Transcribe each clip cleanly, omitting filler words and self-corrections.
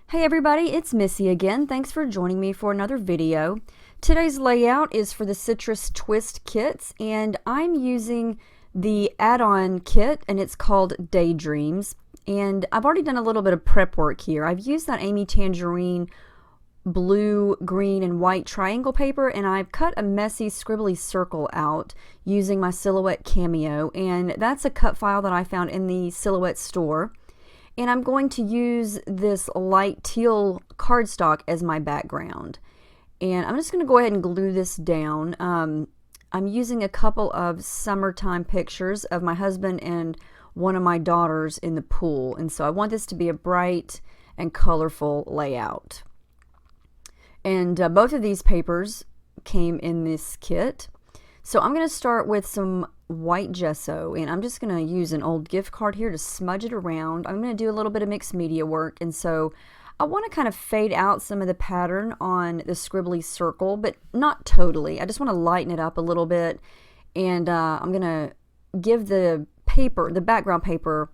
Hey everybody, it's Missy again. Thanks for joining me for another video. Today's layout is for the Citrus Twist kits, and I'm using the add-on kit, and it's called Daydreams. And I've already done a little bit of prep work here. I've used that Amy Tangerine blue, green, and white triangle paper, and I've cut a messy scribbly circle out using my Silhouette Cameo, and that's a cut file that I found in the Silhouette store. And I'm going to use this light teal cardstock as my background. And I'm just going to go ahead and glue this down. I'm using a couple of summertime pictures of my husband and one of my daughters in the pool. And so I want this to be a bright and colorful layout. And both of these papers came in this kit. So I'm going to start with some white gesso, and I'm just going to use an old gift card here to smudge it around. I'm going to do a little bit of mixed media work, and so I want to kind of fade out some of the pattern on the scribbly circle, but not totally. I just want to lighten it up a little bit, and I'm going to give the paper, the background paper,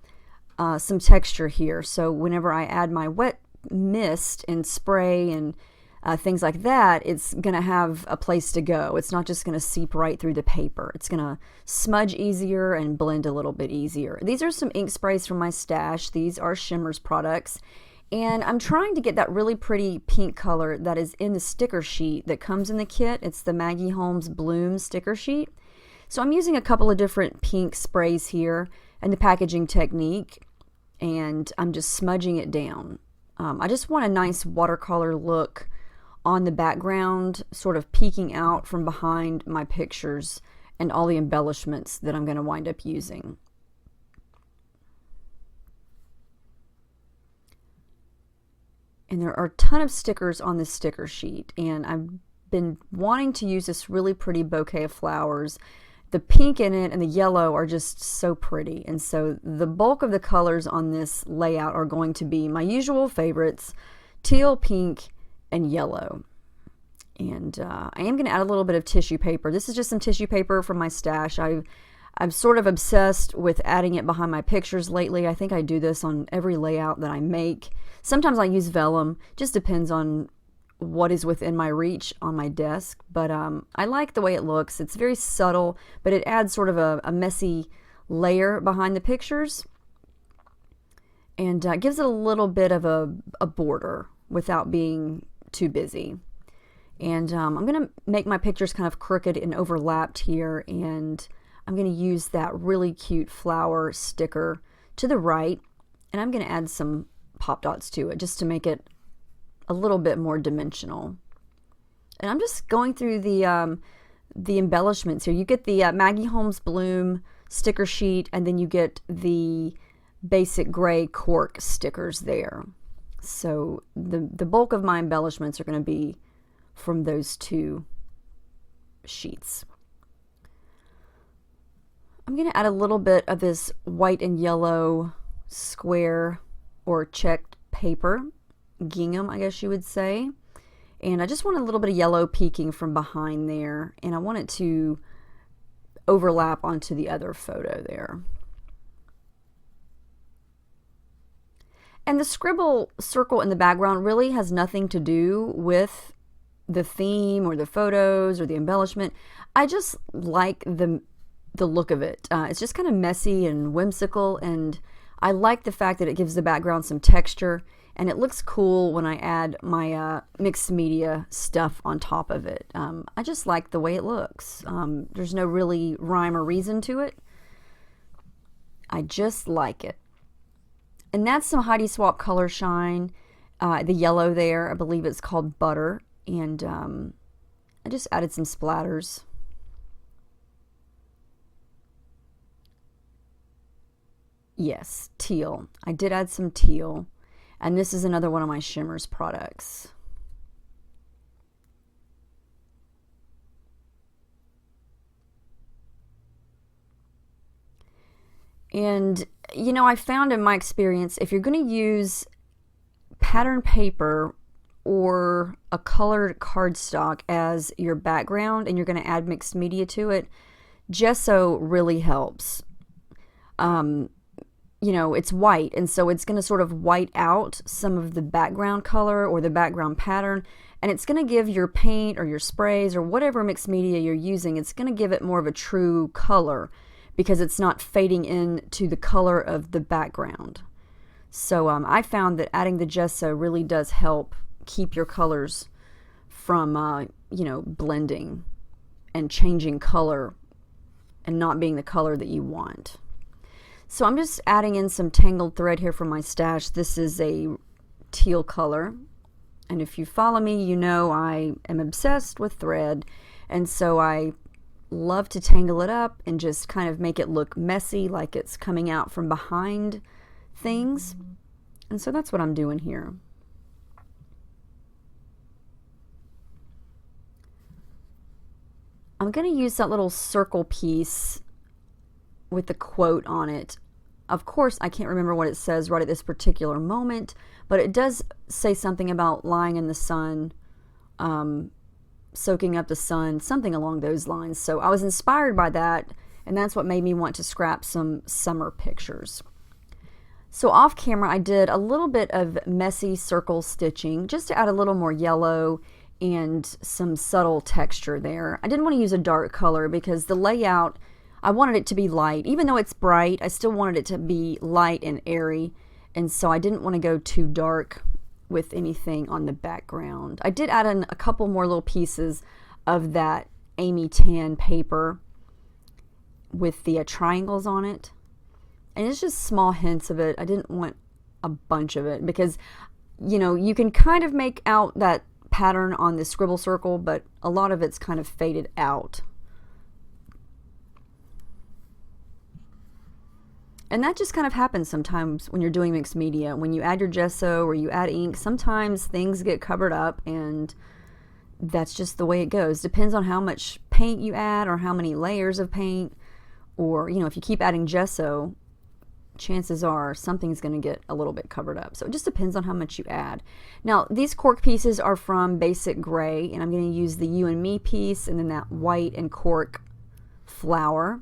some texture here. So whenever I add my wet mist and spray and things like that, it's going to have a place to go. It's not just going to seep right through the paper. It's going to smudge easier and blend a little bit easier. These are some ink sprays from my stash. These are Shimmers products. And I'm trying to get that really pretty pink color that is in the sticker sheet that comes in the kit. It's the Maggie Holmes Bloom sticker sheet. So I'm using a couple of different pink sprays here and the packaging technique, and I'm just smudging it down. I just want a nice watercolor look on the background, sort of peeking out from behind my pictures and all the embellishments that I'm going to wind up using. And there are a ton of stickers on this sticker sheet, and I've been wanting to use this really pretty bouquet of flowers. The pink in it and the yellow are just so pretty, and so the bulk of the colors on this layout are going to be my usual favorites: teal, pink, and yellow. And I am going to add a little bit of tissue paper. This is just some tissue paper from my stash. I'm sort of obsessed with adding it behind my pictures lately. I think I do this on every layout that I make. Sometimes I use vellum. Just depends on what is within my reach on my desk. But I like the way it looks. It's very subtle, but it adds sort of a messy layer behind the pictures, and gives it a little bit of a border without being too busy. And I'm going to make my pictures kind of crooked and overlapped here, and I'm going to use that really cute flower sticker to the right, and I'm going to add some pop dots to it just to make it a little bit more dimensional. And I'm just going through the embellishments here. You get the Maggie Holmes Bloom sticker sheet, and then you get the basic gray cork stickers there. So the bulk of my embellishments are going to be from those two sheets. I'm going to add a little bit of this white and yellow square or checked paper, gingham, I guess you would say. And I just want a little bit of yellow peeking from behind there, and I want it to overlap onto the other photo there. And the scribble circle in the background really has nothing to do with the theme or the photos or the embellishment. I just like the look of it. It's just kind of messy and whimsical, and I like the fact that it gives the background some texture, and it looks cool when I add my mixed media stuff on top of it. I just like the way it looks. There's no really rhyme or reason to it. I just like it. And that's some Heidi Swapp Color Shine. The yellow there, I believe it's called Butter. And I just added some splatters. Yes, teal. I did add some teal. And this is another one of my Shimmers products. And, you know, I found in my experience, if you're going to use pattern paper or a colored cardstock as your background and you're going to add mixed media to it, gesso really helps. you know, it's white, and so it's going to sort of white out some of the background color or the background pattern, and it's going to give your paint or your sprays or whatever mixed media you're using, it's going to give it more of a true color because it's not fading into the color of the background. So I found that adding the gesso really does help keep your colors from, you know, blending and changing color and not being the color that you want. So I'm just adding in some tangled thread here from my stash. This is a teal color, and if you follow me, you know I am obsessed with thread, and so I love to tangle it up and just kind of make it look messy, like it's coming out from behind things. And so that's what I'm doing here. I'm going to use that little circle piece with the quote on it. Of course, I can't remember what it says right at this particular moment, but it does say something about lying in the sun, soaking up the sun, something along those lines. So I was inspired by that, and that's what made me want to scrap some summer pictures. So off camera, I did a little bit of messy circle stitching just to add a little more yellow and some subtle texture there. I didn't want to use a dark color because the layout, I wanted it to be light. Even though it's bright, I still wanted it to be light and airy, and so I didn't want to go too dark with anything on the background. I did add in a couple more little pieces of that Amy Tan paper with the triangles on it, and it's just small hints of it. I didn't want a bunch of it because, you know, you can kind of make out that pattern on the scribble circle, but a lot of it's kind of faded out. And that just kind of happens sometimes when you're doing mixed media. When you add your gesso or you add ink, sometimes things get covered up, and that's just the way it goes. Depends on how much paint you add or how many layers of paint, or, you know, if you keep adding gesso, chances are something's going to get a little bit covered up. So it just depends on how much you add. Now, these cork pieces are from Basic Gray, and I'm going to use the You and Me piece and then that white and cork flower.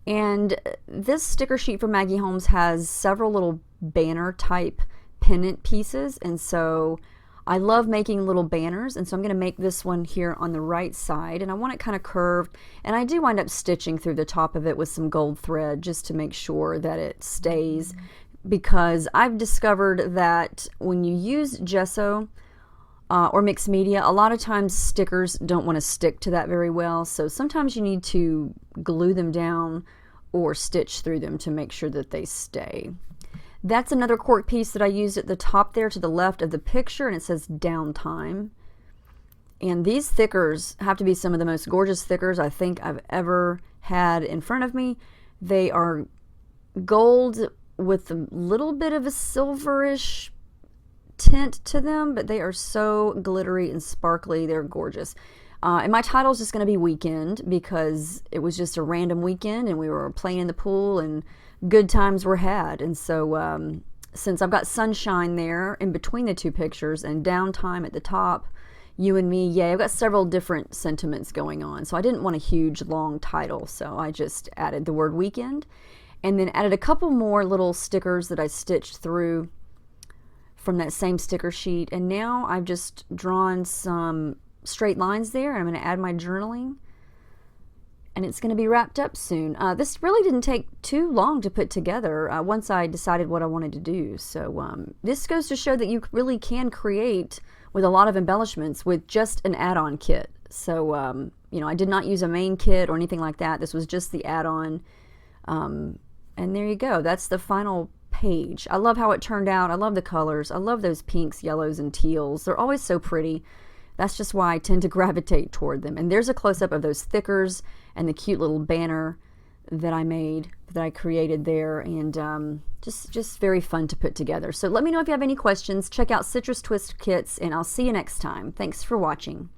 And this sticker sheet from Maggie Holmes has several little banner type pennant pieces, and so I love making little banners, and so I'm going to make this one here on the right side, and I want it kind of curved, and I do wind up stitching through the top of it with some gold thread just to make sure that it stays, because I've discovered that when you use gesso or mixed media, a lot of times stickers don't want to stick to that very well, so sometimes you need to glue them down or stitch through them to make sure that they stay. That's another cork piece that I used at the top there to the left of the picture, and it says Downtime. And these thickers have to be some of the most gorgeous thickers I think I've ever had in front of me. They are gold with a little bit of a silverish tint to them, but they are so glittery and sparkly. They're gorgeous. And my title is just going to be Weekend, because it was just a random weekend and we were playing in the pool and good times were had. And so since I've got sunshine there in between the two pictures and Downtime at the top, You and Me, yeah, I've got several different sentiments going on. So I didn't want a huge long title, so I just added the word Weekend, and then added a couple more little stickers that I stitched through from that same sticker sheet. And now I've just drawn some straight lines there, and I'm going to add my journaling, and it's going to be wrapped up soon. This really didn't take too long to put together once I decided what I wanted to do. So this goes to show that you really can create with a lot of embellishments with just an add-on kit. So you know, I did not use a main kit or anything like that. This was just the add-on, and there you go. That's the final page. I love how it turned out. I love the colors. I love those pinks, yellows, and teals. They're always so pretty. That's just why I tend to gravitate toward them. And there's a close-up of those thickers and the cute little banner that I made, that I created there, and just very fun to put together. So let me know if you have any questions. Check out Citrus Twist Kits, and I'll see you next time. Thanks for watching.